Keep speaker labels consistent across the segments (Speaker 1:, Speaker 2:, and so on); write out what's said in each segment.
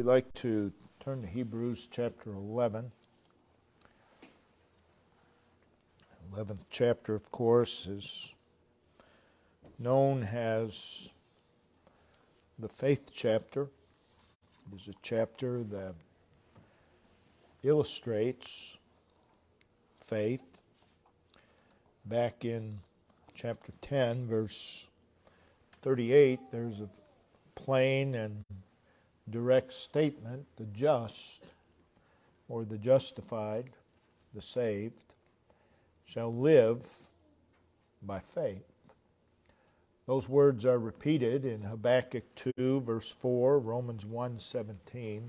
Speaker 1: we'd like to turn to Hebrews chapter 11. 11th chapter, of course, is known as the faith chapter. It is a chapter that illustrates faith. Back in chapter 10, verse 38, there's a plain and direct statement: the just, or the justified, the saved, shall live by faith. Those words are repeated in Habakkuk 2, verse 4, Romans 1:17,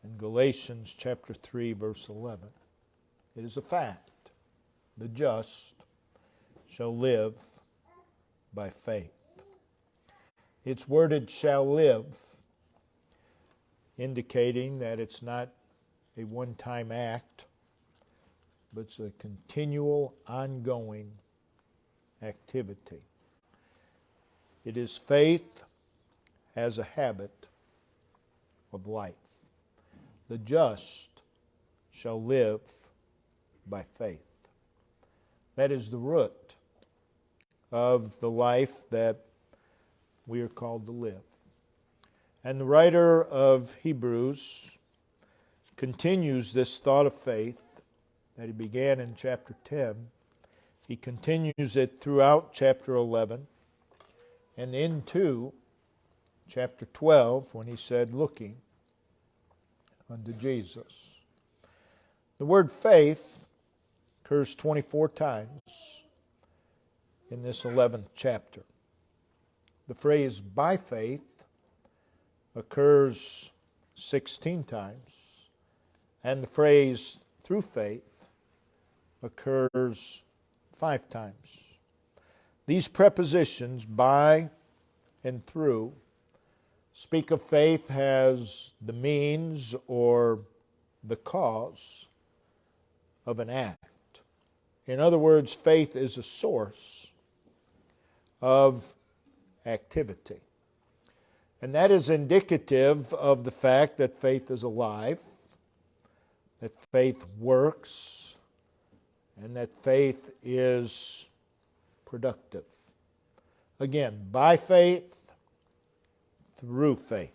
Speaker 1: and Galatians chapter 3, verse 11. It is a fact. The just shall live by faith. It's worded "shall live," indicating that it's not a one-time act, but it's a continual, ongoing activity. It is faith as a habit of life. The just shall live by faith. That is the root of the life that we are called to live. And the writer of Hebrews continues this thought of faith that he began in chapter 10. He continues it throughout chapter 11 and into chapter 12 when he said, looking unto Jesus. The word faith occurs 24 times in this 11th chapter. The phrase by faith occurs 16 times, and the phrase through faith occurs 5 times. These prepositions, by and through, speak of faith as the means or the cause of an act. In other words, faith is a source of activity. And that is indicative of the fact that faith is alive, that faith works, and that faith is productive. Again, by faith, through faith.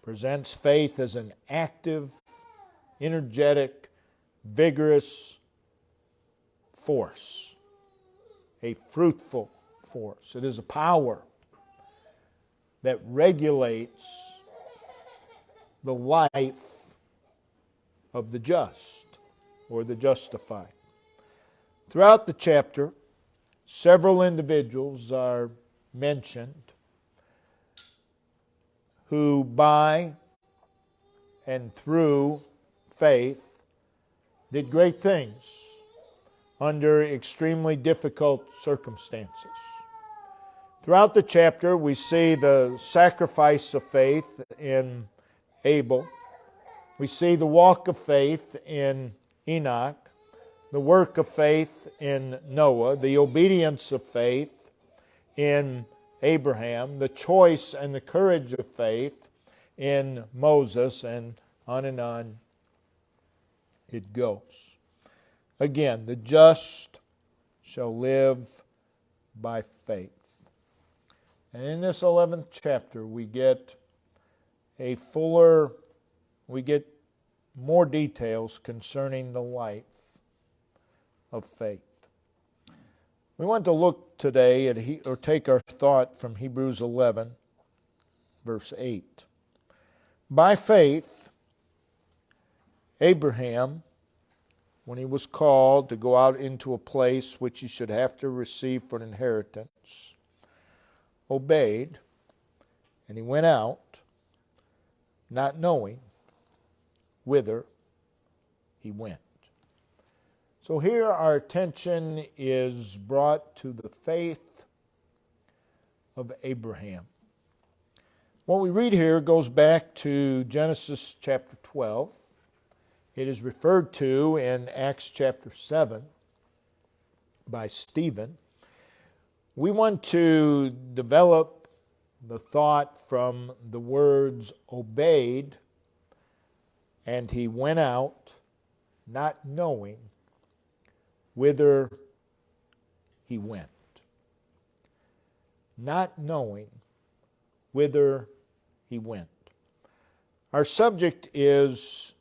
Speaker 1: Presents faith as an active, energetic, vigorous force, a fruitful force. It is a power that regulates the life of the just or the justified. Throughout the chapter, several individuals are mentioned who by and through faith did great things under extremely difficult circumstances. Throughout the chapter, we see the sacrifice of faith in Abel. We see the walk of faith in Enoch, the work of faith in Noah, the obedience of faith in Abraham, the choice and the courage of faith in Moses, and on it goes. Again, the just shall live by faith. And in this 11th chapter, we get more details concerning the life of faith. We want to look today at, take our thought from Hebrews 11, verse 8. By faith, Abraham, when he was called to go out into a place which he should have to receive for an inheritance, obeyed, and he went out, not knowing whither he went. So here our attention is brought to the faith of Abraham. What we read here goes back to Genesis chapter 12. It is referred to in Acts chapter 7 by Stephen. We want to develop the thought from the words obeyed, and he went out, not knowing whither he went. Not knowing whither he went. Our subject is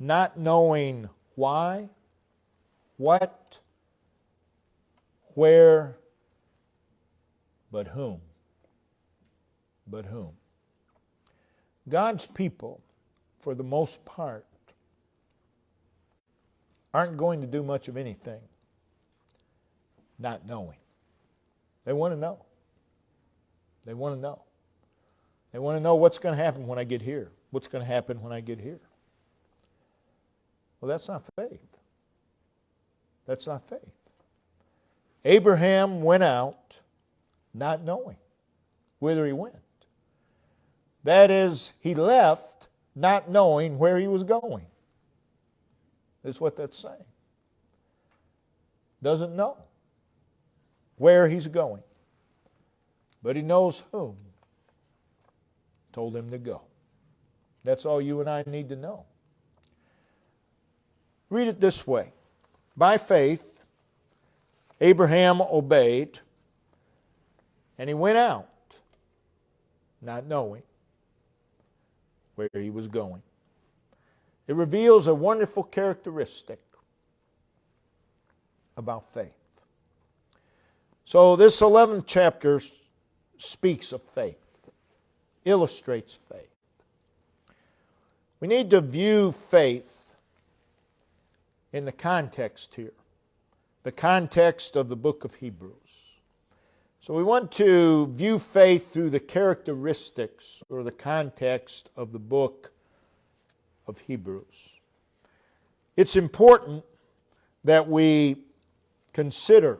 Speaker 1: not knowing why, what, where, but whom. But whom? God's people, for the most part, aren't going to do much of anything not knowing. They want to know. They want to know. They want to know what's going to happen when I get here. What's going to happen when I get here? Well, that's not faith. That's not faith. Abraham went out not knowing whither he went. That is, he left not knowing where he was going. That's what that's saying. Doesn't know where he's going. But he knows whom told him to go. That's all you and I need to know. Read it this way. By faith, Abraham obeyed, and he went out, not knowing where he was going. It reveals a wonderful characteristic about faith. So this 11th chapter speaks of faith, illustrates faith. We need to view faith in the context here, the context of the book of Hebrews. So we want to view faith through the characteristics or the context of the book of Hebrews. It's important that we consider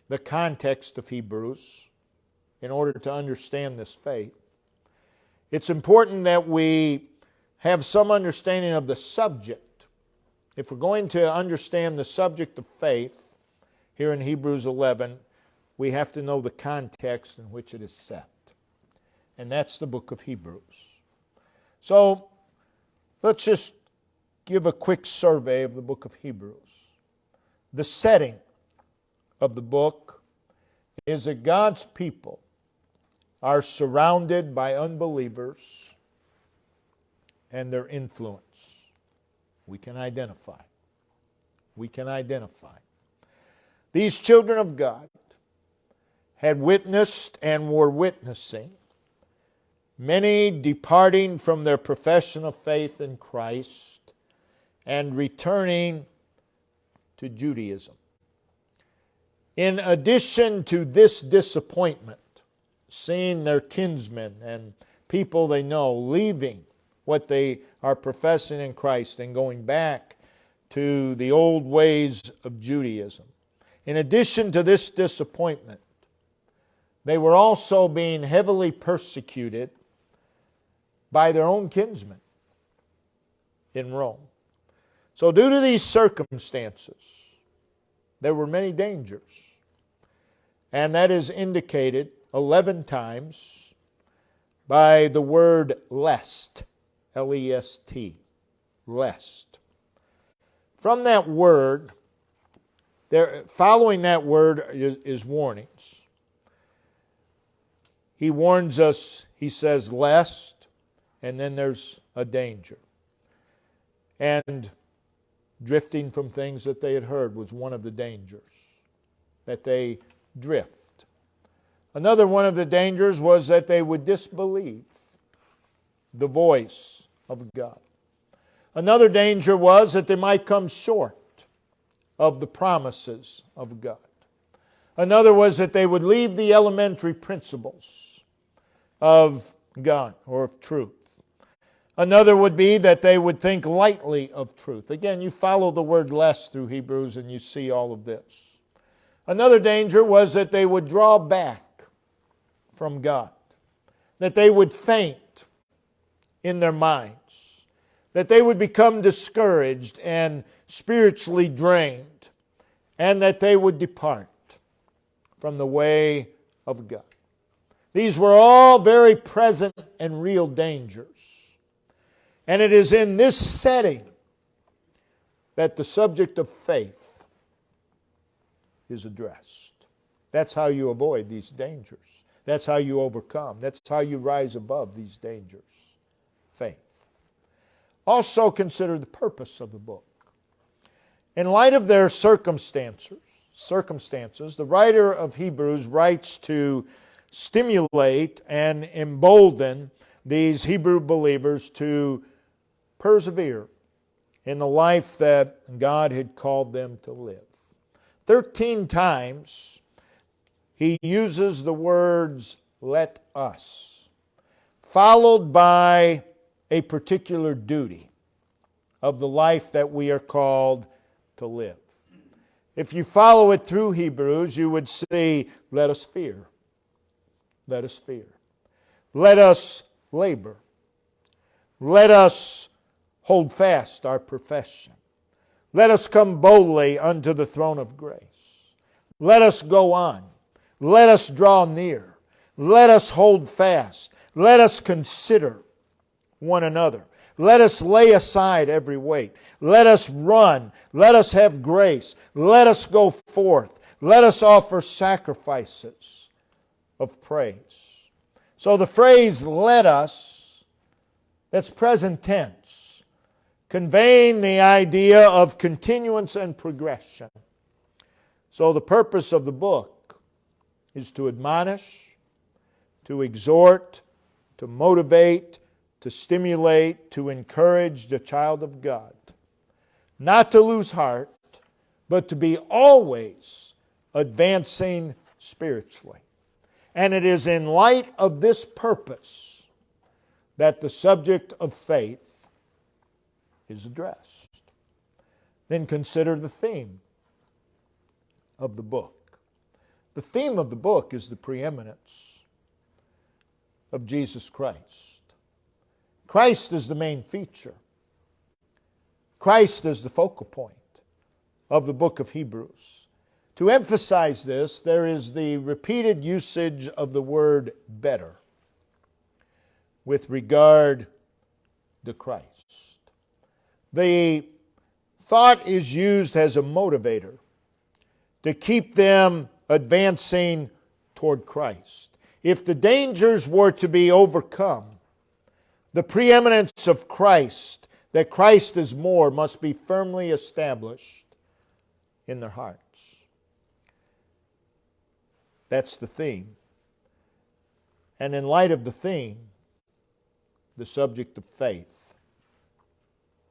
Speaker 1: the context of Hebrews in order to understand this faith. It's important that we have some understanding of the subject. If we're going to understand the subject of faith here in Hebrews 11, we have to know the context in which it is set. And that's the book of Hebrews. So let's just give a quick survey of the book of Hebrews. The setting of the book is that God's people are surrounded by unbelievers and their influence. We can identify. We can identify. These children of God had witnessed and were witnessing many departing from their profession of faith in Christ and returning to Judaism. In addition to this disappointment, seeing their kinsmen and people they know leaving what they are professing in Christ and going back to the old ways of Judaism. In addition to this disappointment, they were also being heavily persecuted by their own kinsmen in Rome. So due to these circumstances, there were many dangers. And that is indicated 11 times by the word lest, L-E-S-T, lest. From that word, following that word is warnings. He warns us, he says, lest, and then there's a danger. And drifting from things that they had heard was one of the dangers, that they drift. Another one of the dangers was that they would disbelieve the voice of God. Another danger was that they might come short of the promises of God. Another was that they would leave the elementary principles of God or of truth. Another would be that they would think lightly of truth. Again, you follow the word less through Hebrews and you see all of this. Another danger was that they would draw back from God, that they would faint in their minds, that they would become discouraged and spiritually drained, and that they would depart from the way of God. These were all very present and real dangers. And it is in this setting that the subject of faith is addressed. That's how you avoid these dangers. That's how you overcome. That's how you rise above these dangers. Faith. Also consider the purpose of the book. In light of their circumstances, the writer of Hebrews writes to stimulate and embolden these Hebrew believers to persevere in the life that God had called them to live. 13 times he uses the words, "let us," followed by a particular duty of the life that we are called to live. If you follow it through Hebrews, you would see, let us fear. Let us fear. Let us labor. Let us hold fast our profession. Let us come boldly unto the throne of grace. Let us go on. Let us draw near. Let us hold fast. Let us consider one another. Let us lay aside every weight. Let us run. Let us have grace. Let us go forth. Let us offer sacrifices of praise. So the phrase, let us, that's present tense, conveying the idea of continuance and progression. So the purpose of the book is to admonish, to exhort, to motivate, to stimulate, to encourage the child of God. Not to lose heart, but to be always advancing spiritually. And it is in light of this purpose that the subject of faith is addressed. Then consider the theme of the book. The theme of the book is the preeminence of Jesus Christ. Christ is the main feature. Christ is the focal point of the book of Hebrews. To emphasize this, there is the repeated usage of the word better with regard to Christ. The thought is used as a motivator to keep them advancing toward Christ. If the dangers were to be overcome, the preeminence of Christ, that Christ is more, must be firmly established in their hearts. That's the theme. And in light of the theme, the subject of faith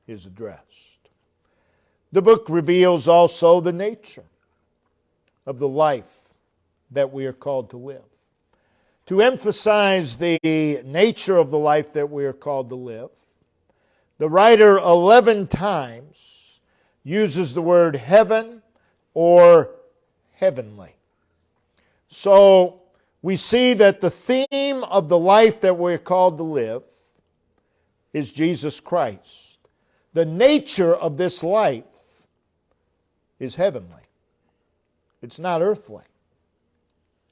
Speaker 1: is addressed. The book reveals also the nature of the life that we are called to live. To emphasize the nature of the life that we are called to live, the writer 11 times uses the word heaven or heavenly. So we see that the theme of the life that we're called to live is Jesus Christ. The nature of this life is heavenly. It's not earthly.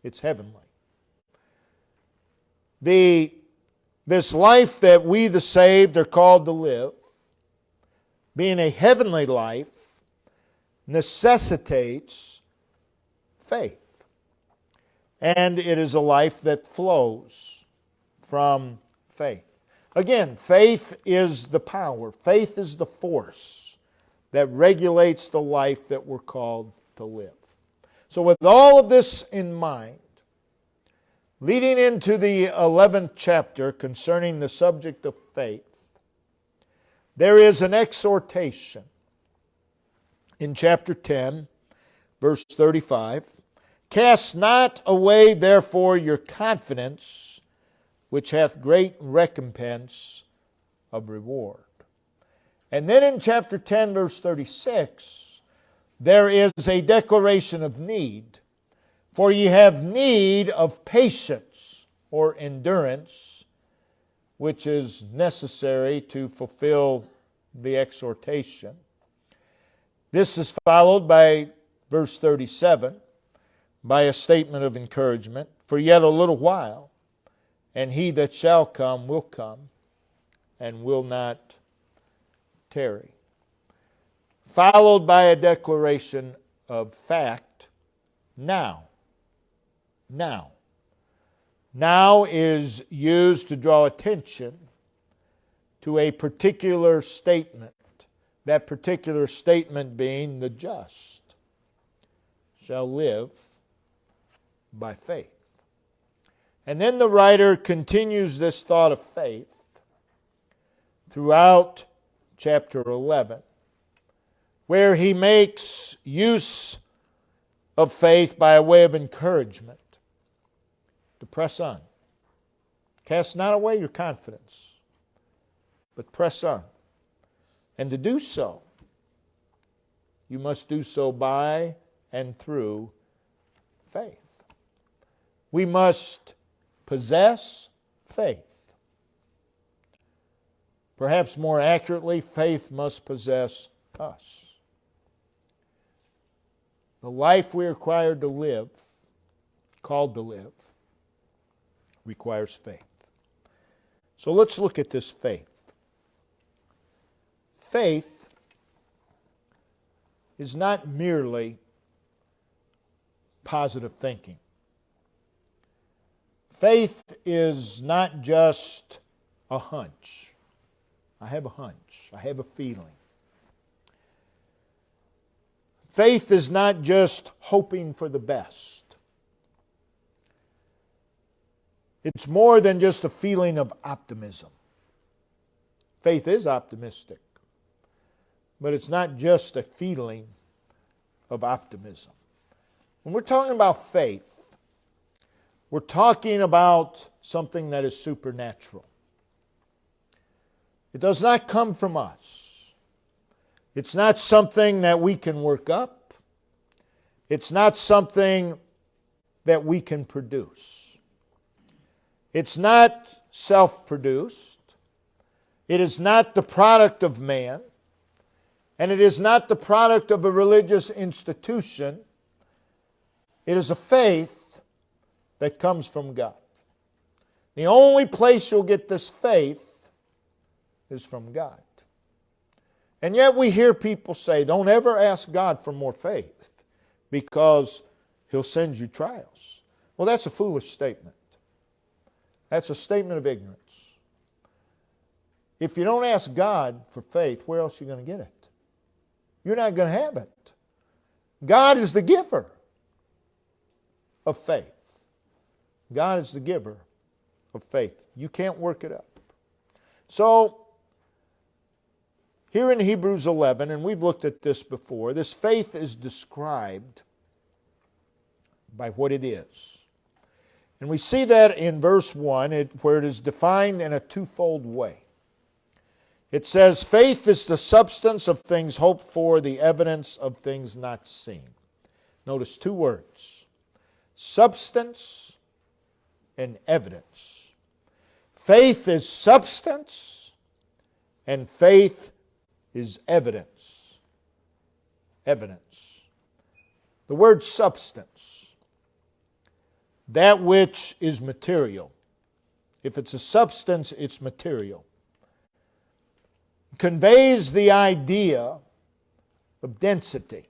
Speaker 1: It's heavenly. This life that we, the saved, are called to live, being a heavenly life, necessitates faith. And it is a life that flows from faith. Again, faith is the power. Faith is the force that regulates the life that we're called to live. So with all of this in mind, leading into the 11th chapter concerning the subject of faith, there is an exhortation in chapter 10, verse 35. Cast not away therefore your confidence, which hath great recompense of reward. And then in chapter 10, verse 36, there is a declaration of need. For ye have need of patience or endurance, which is necessary to fulfill the exhortation. This is followed by verse 37, by a statement of encouragement. For yet a little while, and he that shall come will come, and will not tarry. Followed by a declaration of fact, now. Now. Now is used to draw attention to a particular statement. That particular statement being the just shall live by faith. And then the writer continues this thought of faith throughout chapter 11, where he makes use of faith by a way of encouragement to press on. Cast not away your confidence, but press on. And to do so, you must do so by and through faith. We must possess faith. Perhaps more accurately, faith must possess us. The life we are required to live, called to live, requires faith. So let's look at this faith. Faith is not merely positive thinking. Faith is not just a hunch. I have a hunch. I have a feeling. Faith is not just hoping for the best. It's more than just a feeling of optimism. Faith is optimistic, but it's not just a feeling of optimism. When we're talking about faith, we're talking about something that is supernatural. It does not come from us. It's not something that we can work up. It's not something that we can produce. It's not self-produced. It is not the product of man. And it is not the product of a religious institution. It is a faith that comes from God. The only place you'll get this faith is from God. And yet we hear people say, don't ever ask God for more faith because He'll send you trials. Well, that's a foolish statement. That's a statement of ignorance. If you don't ask God for faith, where else are you going to get it? You're not going to have it. God is the giver of faith. God is the giver of faith. You can't work it up. So, here in Hebrews 11, and we've looked at this before, this faith is described by what it is. And we see that in verse 1, where it is defined in a twofold way. It says, faith is the substance of things hoped for, the evidence of things not seen. Notice two words, substance and evidence. Faith is substance and faith is evidence. Evidence. The word substance, that which is material. If it's a substance, it's material. Conveys the idea of density.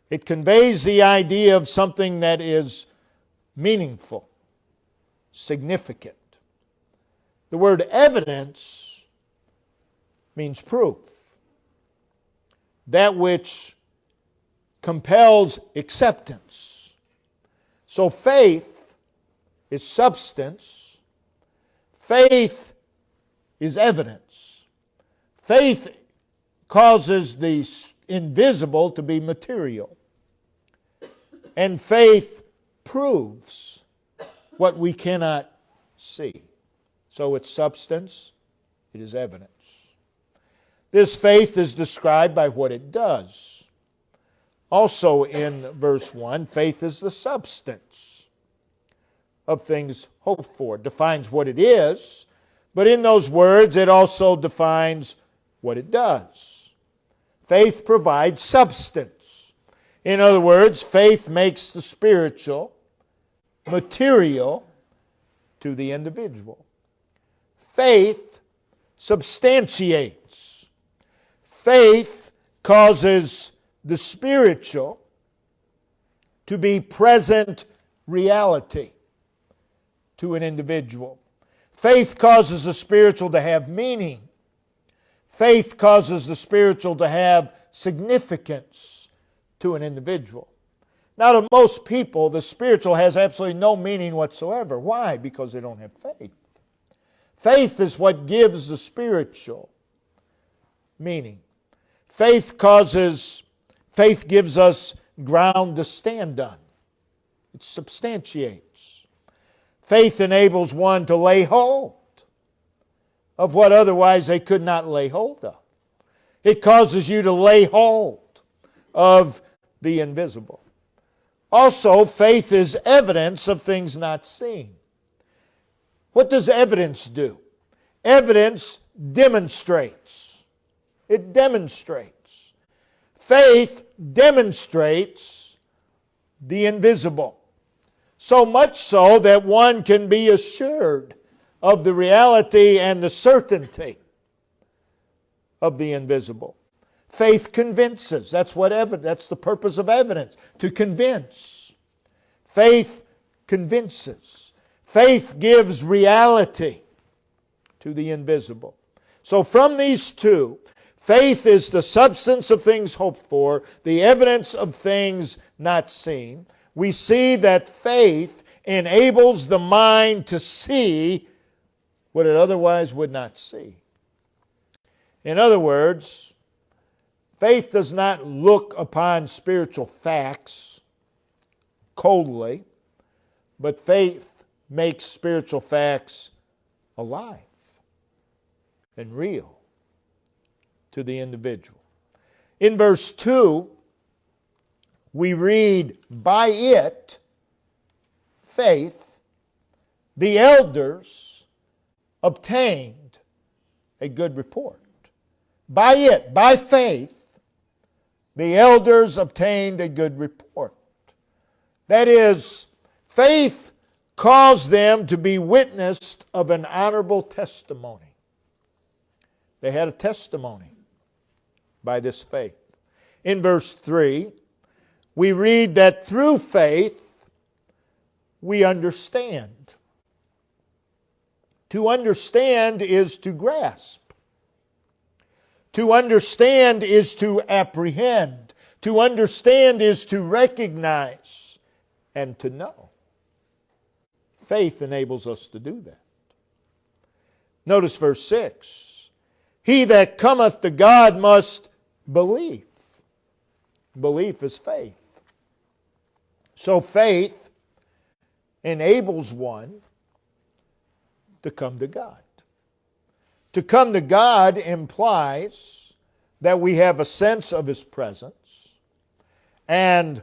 Speaker 1: It conveys the idea of something that is meaningful, significant. The word evidence means proof. That which compels acceptance. So faith is substance. Faith is evidence. Faith causes the invisible to be material. And faith proves what we cannot see. So it's substance, it is evidence. This faith is described by what it does. Also in verse 1, faith is the substance of things hoped for. It defines what it is, but in those words it also defines what it does. Faith provides substance. In other words, faith makes the spiritual material to the individual. Faith substantiates. Faith causes the spiritual to be present reality to an individual. Faith causes the spiritual to have meaning. Faith causes the spiritual to have significance to an individual. Now, to most people, the spiritual has absolutely no meaning whatsoever. Why? Because they don't have faith. Faith is what gives the spiritual meaning. Faith gives us ground to stand on. It substantiates. Faith enables one to lay hold of what otherwise they could not lay hold of. It causes you to lay hold of the invisible. Also, faith is evidence of things not seen. What does evidence do? Evidence demonstrates. It demonstrates. Faith demonstrates the invisible. So much so that one can be assured of the reality and the certainty of the invisible. Faith convinces. That's the purpose of evidence, to convince. Faith convinces. Faith gives reality to the invisible. So from these two, faith is the substance of things hoped for, the evidence of things not seen. We see that faith enables the mind to see what it otherwise would not see. In other words, faith does not look upon spiritual facts coldly, but faith makes spiritual facts alive and real to the individual. In verse 2, we read, by it, faith, the elders obtained a good report. By it, by faith, the elders obtained a good report. That is, faith caused them to be witnessed of an honorable testimony. They had a testimony by this faith. In verse 3, we read that through faith we understand. To understand is to grasp. To understand is to apprehend. To understand is to recognize and to know. Faith enables us to do that. Notice verse 6. He that cometh to God must believe. Belief is faith. So faith enables one to come to God. To come to God implies that we have a sense of His presence, and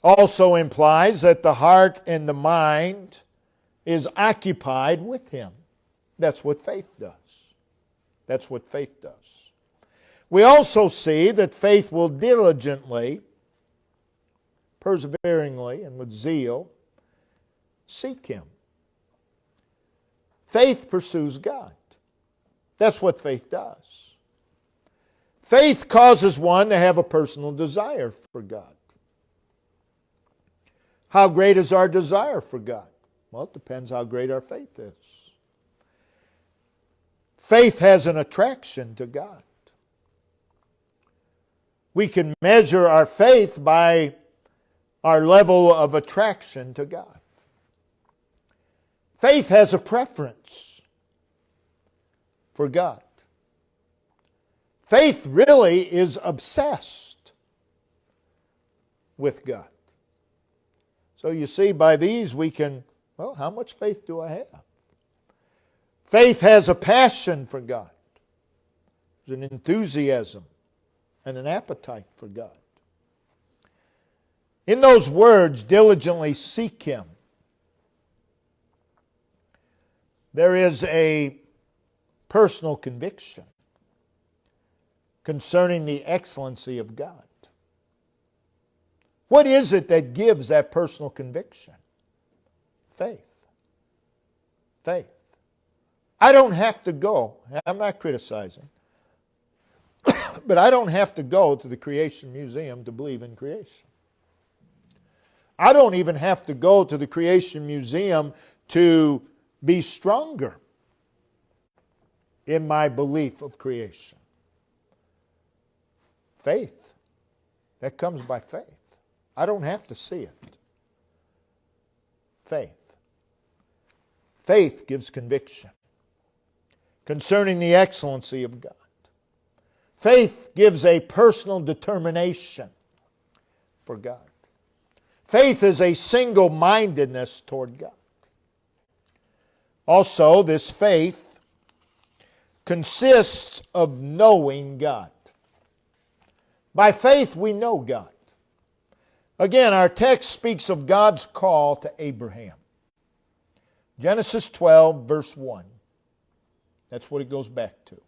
Speaker 1: also implies that the heart and the mind is occupied with Him. That's what faith does. That's what faith does. We also see that faith will diligently, perseveringly, and with zeal seek Him. Faith pursues God. That's what faith does. Faith causes one to have a personal desire for God. How great is our desire for God? Well, it depends how great our faith is. Faith has an attraction to God. We can measure our faith by our level of attraction to God. Faith has a preference for God. Faith really is obsessed with God. So you see, by these we can, well, how much faith do I have? Faith has a passion for God. There's an enthusiasm and an appetite for God. In those words, diligently seek Him, there is a personal conviction concerning the excellency of God. What is it that gives that personal conviction? Faith. Faith. I don't have to go. I'm not criticizing. But I don't have to go to the Creation Museum to believe in creation. I don't even have to go to the Creation Museum to be stronger in my belief of creation. Faith. That comes by faith. I don't have to see it. Faith. Faith gives conviction concerning the excellency of God. Faith gives a personal determination for God. Faith is a single-mindedness toward God. Also, this faith consists of knowing God. By faith we know God. Again, our text speaks of God's call to Abraham. Genesis 12, verse 1. That's what it goes back to.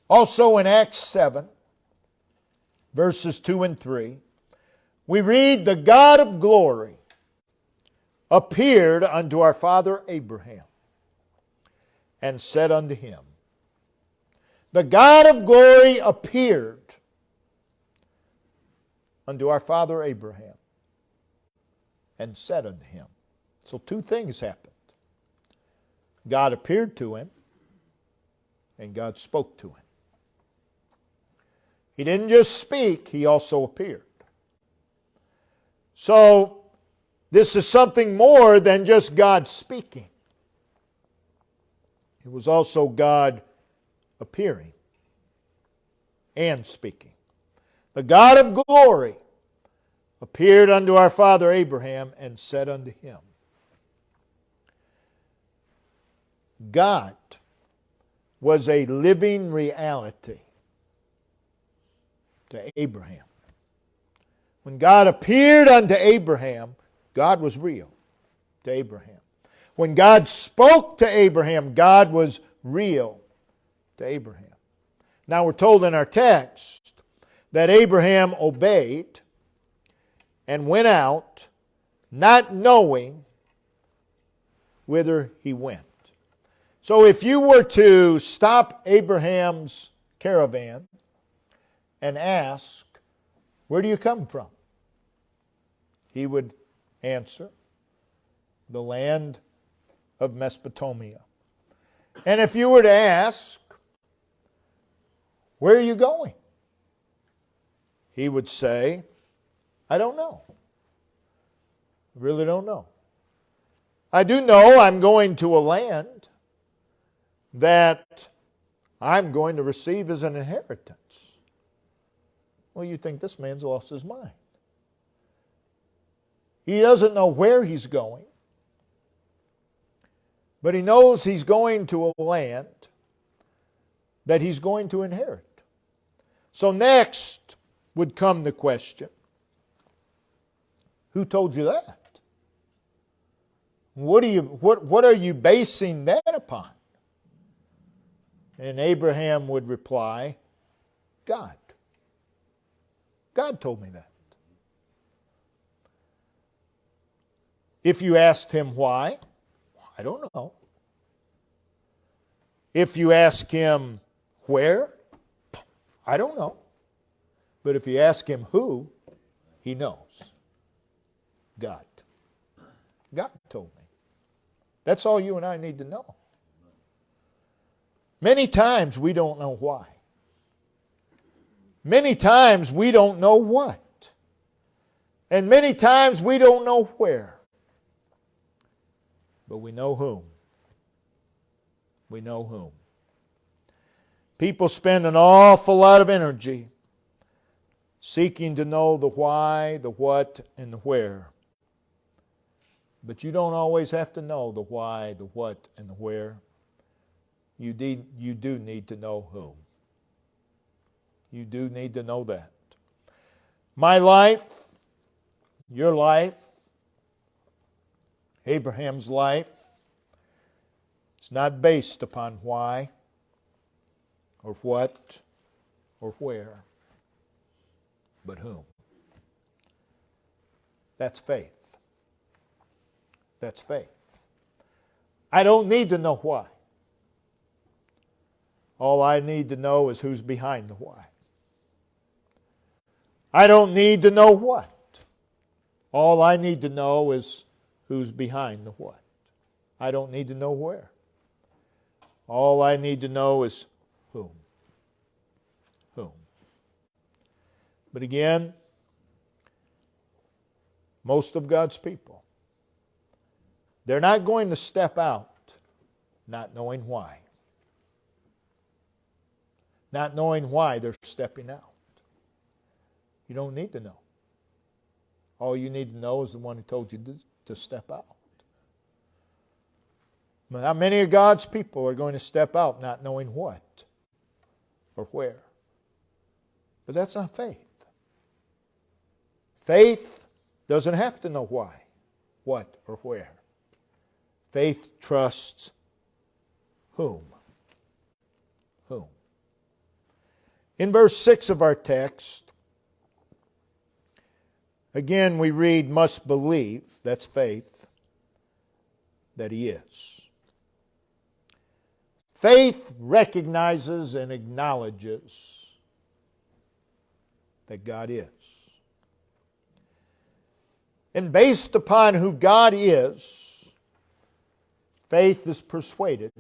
Speaker 1: Also in Acts 7, verses 2 and 3, we read, "The God of glory appeared unto our father Abraham, and said unto him," the God of glory appeared unto our father Abraham, and said unto him. So two things happened. God appeared to him, and God spoke to him. He didn't just speak, He also appeared. So, this is something more than just God speaking. It was also God appearing and speaking. The God of glory appeared unto our father Abraham and said unto him. God was a living reality to Abraham. When God appeared unto Abraham, God was real to Abraham. When God spoke to Abraham, God was real to Abraham. Now we're told in our text that Abraham obeyed and went out, not knowing whither he went. So if you were to stop Abraham's caravan and ask, "Where do you come from?" he would answer, "The land of Mesopotamia." And if you were to ask, "Where are you going?" he would say, "I don't know. I really don't know. I do know I'm going to a land that I'm going to receive as an inheritance." Well, you think this man's lost his mind. He doesn't know where he's going, but he knows he's going to a land that he's going to inherit. So next would come the question, who told you that? What are you basing that upon? And Abraham would reply, God. God told me that. If you asked him why, I don't know. If you ask him where, I don't know. But if you ask him who, he knows. God. God told me. That's all you and I need to know. Many times we don't know why. Many times we don't know what. And many times we don't know where. But we know whom. We know whom. People spend an awful lot of energy seeking to know the why, the what, and the where. But you don't always have to know the why, the what, and the where. You do need to know whom. You do need to know that. My life, your life, Abraham's life, is not based upon why, or what, or where, but whom. That's faith. That's faith. I don't need to know why. All I need to know is who's behind the why. I don't need to know what. All I need to know is who's behind the what. I don't need to know where. All I need to know is whom. Whom. But again, most of God's people, they're not going to step out not knowing why. Not knowing why they're stepping out. You don't need to know. All you need to know is the one who told you to step out. But how many of God's people are going to step out not knowing what or where? But that's not faith. Faith doesn't have to know why, what, or where. Faith trusts whom? Whom? In verse 6 of our text, again we read, must believe, that's faith, that He is. Faith recognizes and acknowledges that God is. And based upon who God is, faith is persuaded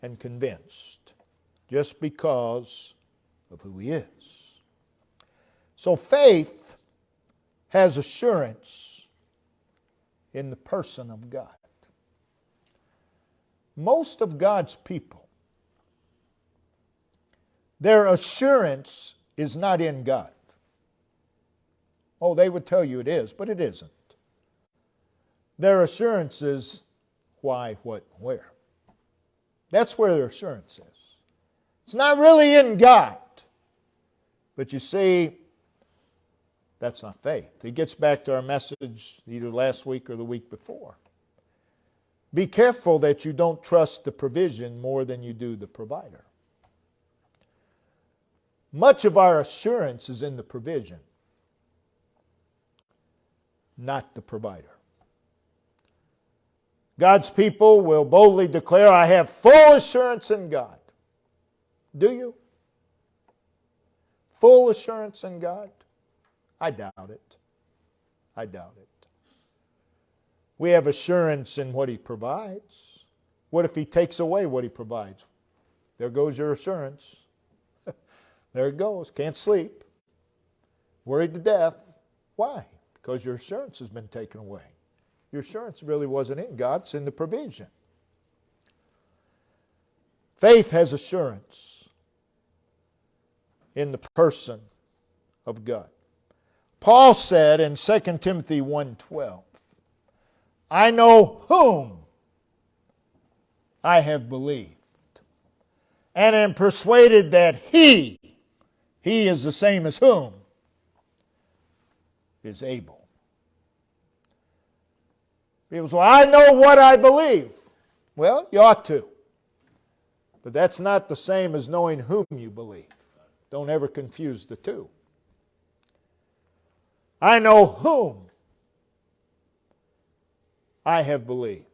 Speaker 1: and convinced just because of who He is. So faith has assurance in the person of God. Most of God's people, their assurance is not in God. Oh, they would tell you it is, but it isn't. Their assurance is why, what, where. That's where their assurance is. It's not really in God. But you see, that's not faith. It gets back to our message either last week or the week before. Be careful that you don't trust the provision more than you do the provider. Much of our assurance is in the provision, not the provider. God's people will boldly declare, I have full assurance in God. Do you? Full assurance in God? I doubt it. I doubt it. We have assurance in what He provides. What if He takes away what He provides? There goes your assurance. There it goes. Can't sleep. Worried to death. Why? Because your assurance has been taken away. Your assurance really wasn't in God, it's in the provision. Faith has assurance in the person of God. Paul said in 2 Timothy 1:12, I know whom I have believed, and am persuaded that He is the same as whom? Is able. People say, well, I know what I believe. Well, you ought to. But that's not the same as knowing whom you believe. Don't ever confuse the two. I know whom I have believed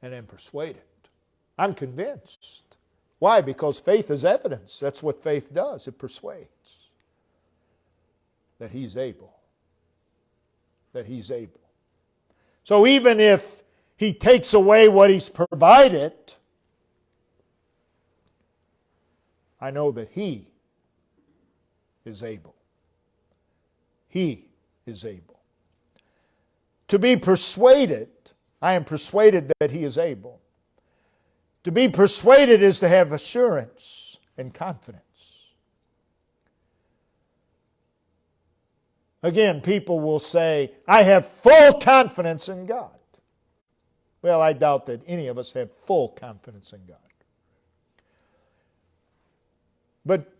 Speaker 1: and am persuaded. I'm convinced. Why? Because faith is evidence. That's what faith does. It persuades that He's able. That He's able. So even if He takes away what He's provided, I know that He is able. He is able. To be persuaded, I am persuaded that He is able. To be persuaded is to have assurance and confidence. Again, people will say, I have full confidence in God. Well, I doubt that any of us have full confidence in God. But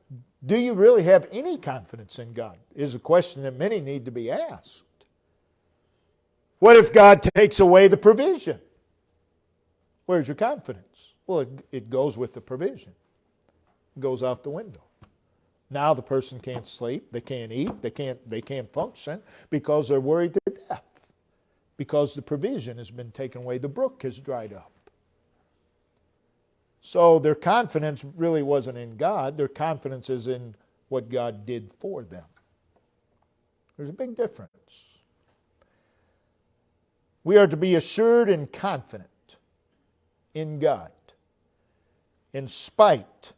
Speaker 1: do you really have any confidence in God? Is a question that many need to be asked. What if God takes away the provision? Where's your confidence? Well, it goes with the provision. It goes out the window. Now the person can't sleep, they can't eat, they can't function because they're worried to death. because the provision has been taken away. The brook has dried up. So their confidence really wasn't in God. Their confidence is in what God did for them. There's a big difference. We are to be assured and confident in God in spite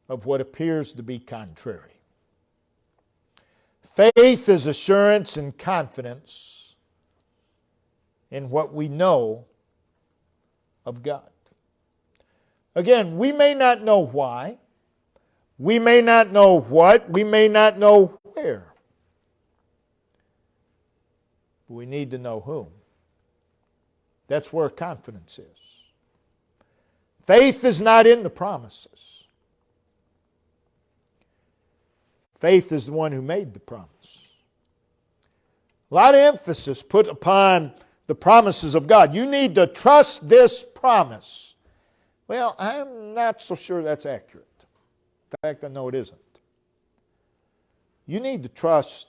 Speaker 1: of what appears to be contrary. Faith is assurance and confidence in what we know of God. Again, we may not know why, we may not know what, we may not know where. But we need to know whom. That's where confidence is. Faith is not in the promises. Faith is the one who made the promise. A lot of emphasis put upon the promises of God. You need to trust this promise. Well, I'm not so sure that's accurate. In fact, I know it isn't. You need to trust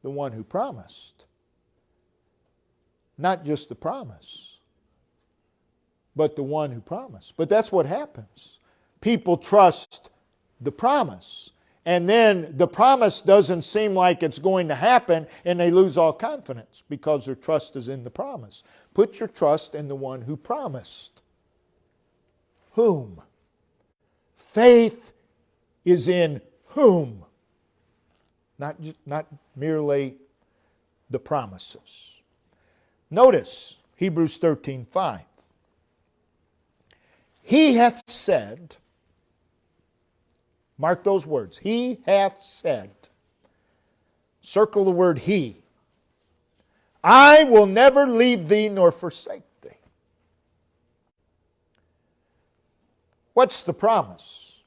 Speaker 1: the one who promised. Not just the promise, but the one who promised. But that's what happens. People trust the promise, and then the promise doesn't seem like it's going to happen, and they lose all confidence because their trust is in the promise. Put your trust in the one who promised. Whom? Faith is in whom? Not merely the promises. Notice Hebrews 13:5. He hath said, mark those words, he hath said, circle the word he, I will never leave thee nor forsake thee. What's the promise?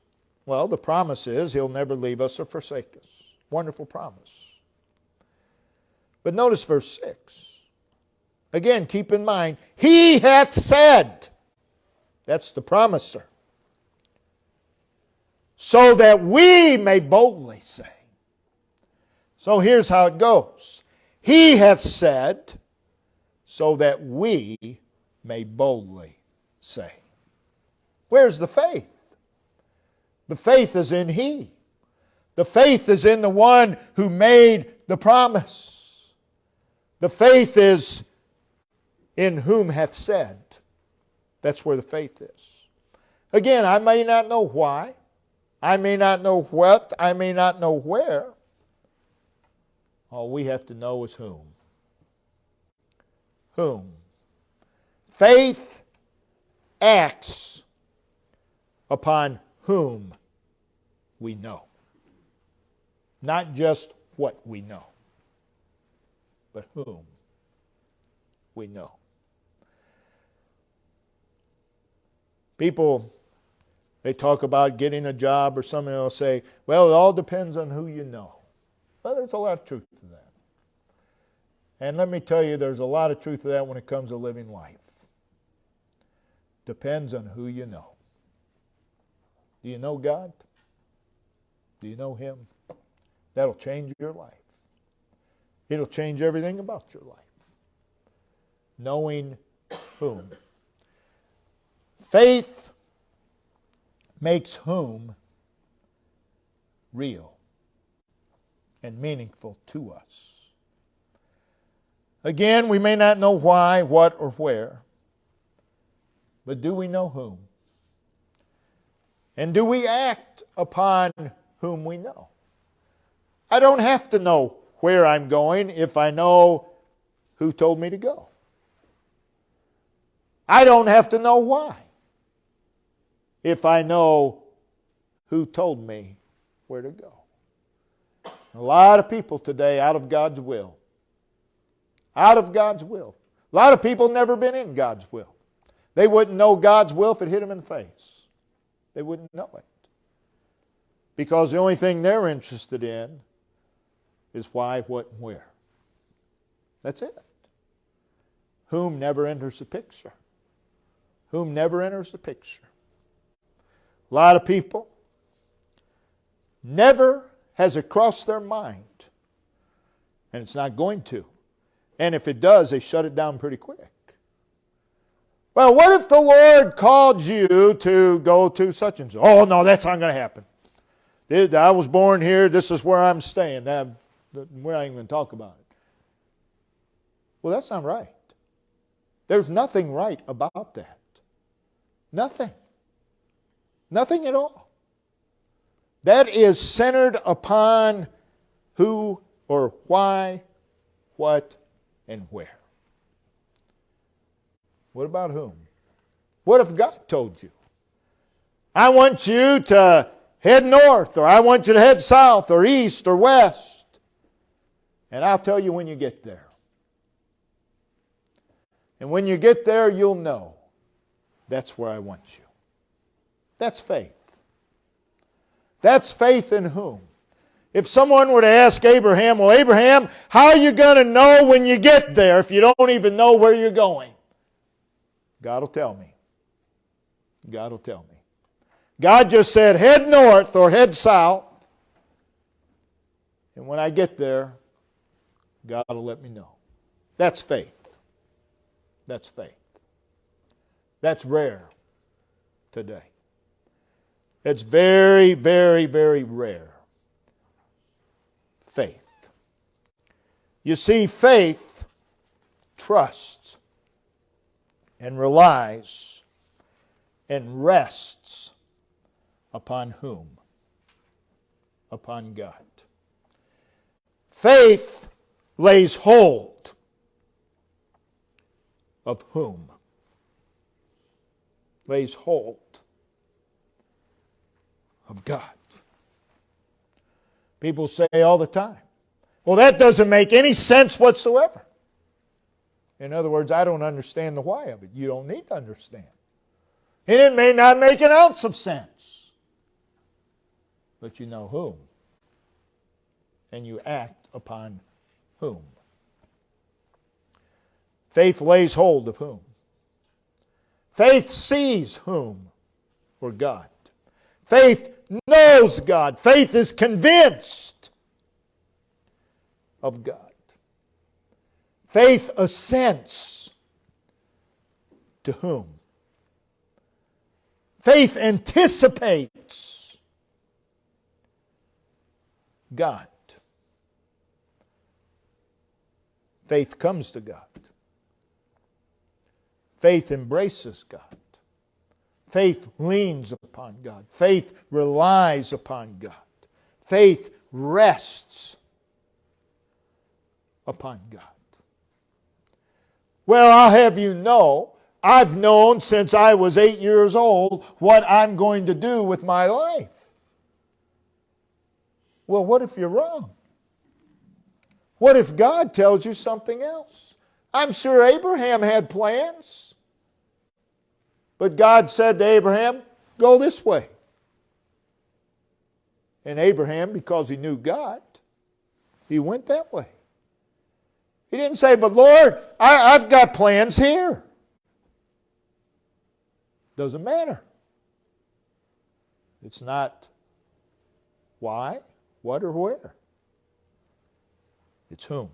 Speaker 1: Well, the promise is He'll never leave us or forsake us. Wonderful promise. But notice verse 6. Again, keep in mind, He hath said. That's the promiser. So that we may boldly say. So here's how it goes. He hath said, so that we may boldly say. Where's the faith? The faith is in He. The faith is in the one who made the promise. The faith is in whom hath said. That's where the faith is. Again, I may not know why. I may not know what. I may not know where. All we have to know is whom. Whom? Faith acts upon whom we know. Not just what we know, but whom we know. People, they talk about getting a job or something, they'll say, well, it all depends on who you know. Well, there's a lot of truth to that. And let me tell you, there's a lot of truth to that when it comes to living life. Depends on who you know. Do you know God? Do you know Him? That'll change your life. It'll change everything about your life. Knowing whom. Faith makes whom real and meaningful to us. Again, we may not know why, what, or where, but do we know whom? And do we act upon whom we know? I don't have to know where I'm going if I know who told me to go. I don't have to know why if I know who told me where to go. A lot of people today out of God's will. Out of God's will. A lot of people never been in God's will. They wouldn't know God's will if it hit them in the face. They wouldn't know it. Because the only thing they're interested in is why, what, and where. That's it. Whom never enters the picture. Whom never enters the picture. A lot of people, never has it crossed their mind, and it's not going to, And if it does, they shut it down pretty quick. Well, what if the Lord called you to go to such and such? Oh, no, that's not going to happen. I was born here. This is where I'm staying. We're not even going to talk about it. Well, that's not right. There's nothing right about that. Nothing. Nothing at all. That is centered upon who or why, what, and where. What about whom? What if God told you? I want you to head north, or I want you to head south, or east, or west. And I'll tell you when you get there. And when you get there, you'll know that's where I want you. That's faith. That's faith in whom? If someone were to ask Abraham, well, Abraham, how are you going to know when you get there if you don't even know where you're going? God will tell me. God will tell me. God just said, head north or head south. And when I get there, God will let me know. That's faith. That's faith. That's rare today. It's very, very, very rare. Faith. You see, faith trusts and relies and rests upon whom? Upon God. Faith lays hold of whom? Lays hold of God. People say all the time, well, that doesn't make any sense whatsoever. In other words, I don't understand the why of it. You don't need to understand. And it may not make an ounce of sense. But you know whom. And you act upon whom. Faith lays hold of whom? Faith sees whom? Or God. Faith knows God. Faith is convinced of God. Faith assents to whom? Faith anticipates God. Faith comes to God. Faith embraces God. Faith leans upon God. Faith relies upon God. Faith rests upon God. Well, I'll have you know, I've known since I was 8 years old what I'm going to do with my life. Well, what if you're wrong? What if God tells you something else? I'm sure Abraham had plans. But God said to Abraham, go this way. And Abraham, because he knew God, he went that way. He didn't say, but Lord, I've got plans here. Doesn't matter. It's not why, what, or where. It's whom.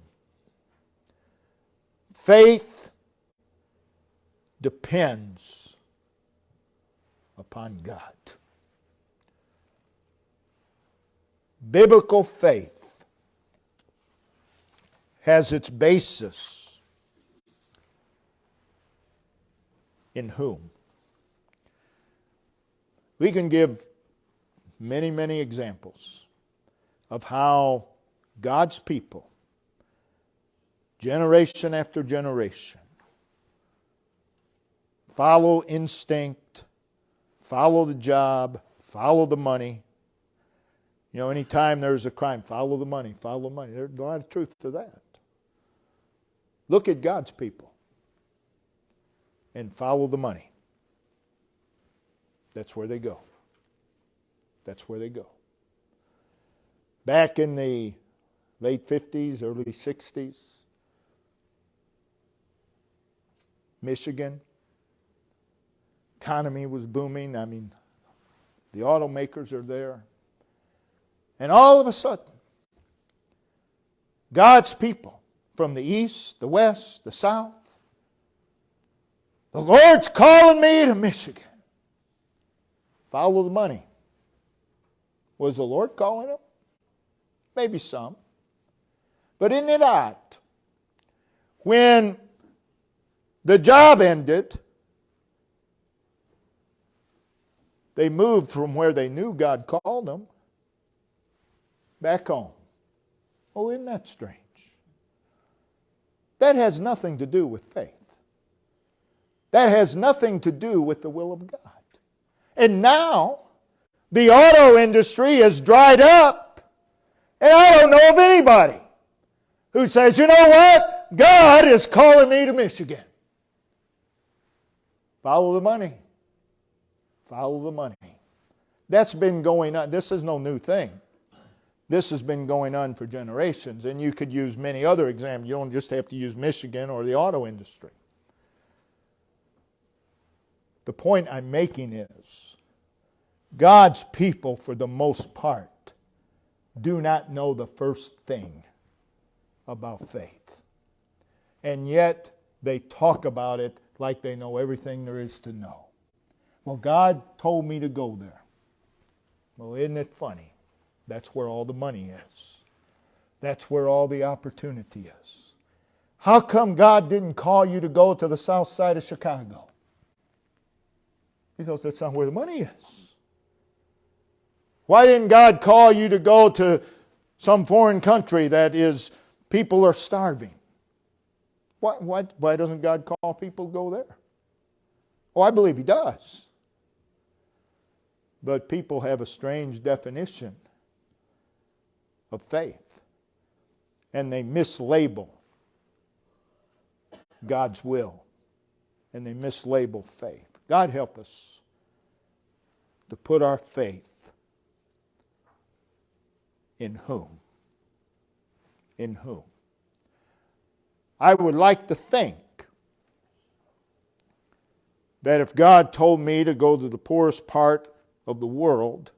Speaker 1: Faith depends upon God. Biblical faith has its basis in whom? We can give many, many examples of how God's people, generation after generation, follow instinct, follow the job, follow the money. You know, anytime there's a crime, follow the money, follow the money. There's a lot of truth to that. Look at God's people and follow the money. That's where they go. That's where they go. Back in the late 50s, early 60s, Michigan, economy was booming. I mean, the automakers are there. And all of a sudden, God's people from the east, the west, the south. The Lord's calling me to Michigan. Follow the money. Was the Lord calling them? Maybe some. But isn't it odd? When the job ended, they moved from where they knew God called them back home. Oh, isn't that strange? That has nothing to do with faith. That has nothing to do with the will of God. And now, the auto industry is dried up, and I don't know of anybody who says, you know what? God is calling me to Michigan. Follow the money. Follow the money. That's been going on. This is no new thing. This has been going on for generations, and you could use many other examples. You don't just have to use Michigan or the auto industry. The point I'm making is, God's people, for the most part, do not know the first thing about faith. And yet, they talk about it like they know everything there is to know. Well, God told me to go there. Well, isn't it funny? That's where all the money is. That's where all the opportunity is. How come God didn't call you to go to the south side of Chicago? Because that's not where the money is. Why didn't God call you to go to some foreign country that is, people are starving? Why doesn't God call people to go there? Oh, I believe He does. But people have a strange definition of faith. And they mislabel God's will. And they mislabel faith. God help us to put our faith in whom? In whom? I would like to think that if God told me to go to the poorest part of the world,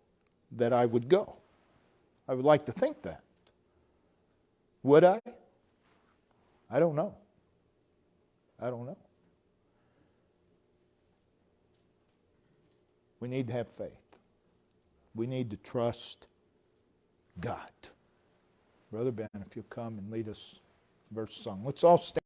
Speaker 1: that I would go. I would like to think that. Would I? I don't know. I don't know. We need to have faith. We need to trust God. Brother Ben, if you'll come and lead us verse song. Let's all stand.